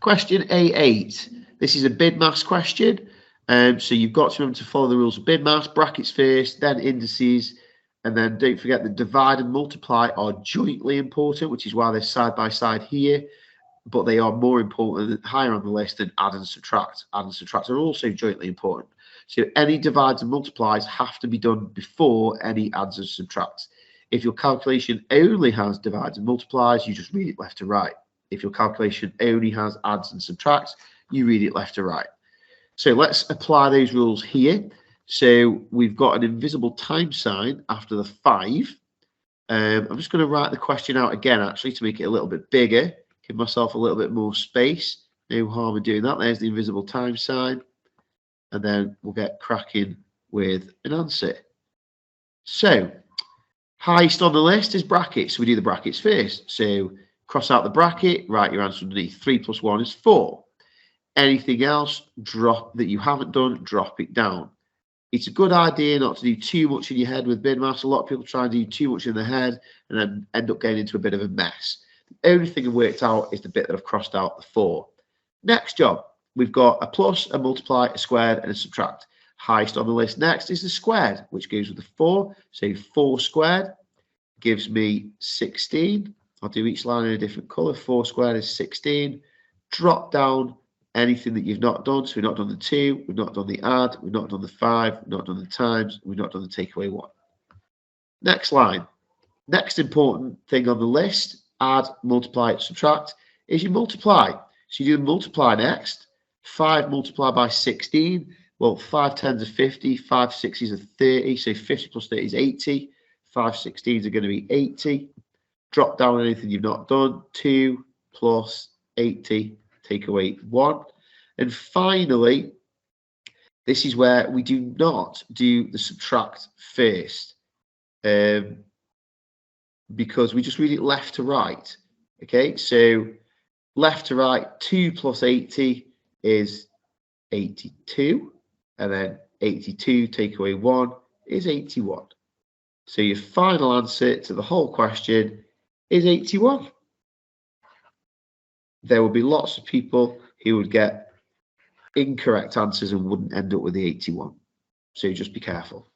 Question A8. This is a BIDMAS question. So you've got to remember to follow the rules of BIDMAS, brackets first, then indices, and then don't forget that divide and multiply are jointly important, which is why they're side by side here, but they are more important, higher on the list than add and subtract. Add and subtract are also jointly important. So any divides and multiplies have to be done before any adds and subtracts. If your calculation only has divides and multiplies, you just read it left to right. If your calculation only has adds and subtracts, you read it left to right. So let's apply those rules here. So we've got an invisible times sign after the 5. I'm just going to write the question out again, actually, to make it a little bit bigger, give myself a little bit more space. No harm in doing that. There's the invisible times sign. And then we'll get cracking with an answer. So highest on the list is brackets. So we do the brackets first. So cross out the bracket, write your answer underneath. 3 plus 1 is 4. Anything else that you haven't done, drop it down. It's a good idea not to do too much in your head with BIDMAS. A lot of people try and do too much in their head and then end up getting into a bit of a mess. The only thing I've worked out is the bit that I've crossed out, the 4. Next job, we've got a plus, a multiply, a squared, and a subtract. Highest on the list next is the squared, which goes with the 4. So 4 squared gives me 16. I'll do each line in a different color. 4 squared is 16. Drop down anything that you've not done. So we've not done the 2, we've not done the add, we've not done the 5, we've not done the times, we've not done the take away 1. Next line. Next important thing on the list, add, multiply, subtract, is you multiply. So you do multiply next. 5 multiplied by 16. Well, 5 10s are 50, 5 6s are 30. So 50 plus 30 is 80. 5 16s are going to be 80. Drop down anything you've not done. 2 plus 80, take away 1. And finally, this is where we do not do the subtract first, because we just read it left to right. Okay, so left to right, 2 plus 80 is 82, and then 82 take away 1 is 81. So your final answer to the whole question is 81. There will be lots of people who would get incorrect answers and wouldn't end up with the 81. So just be careful.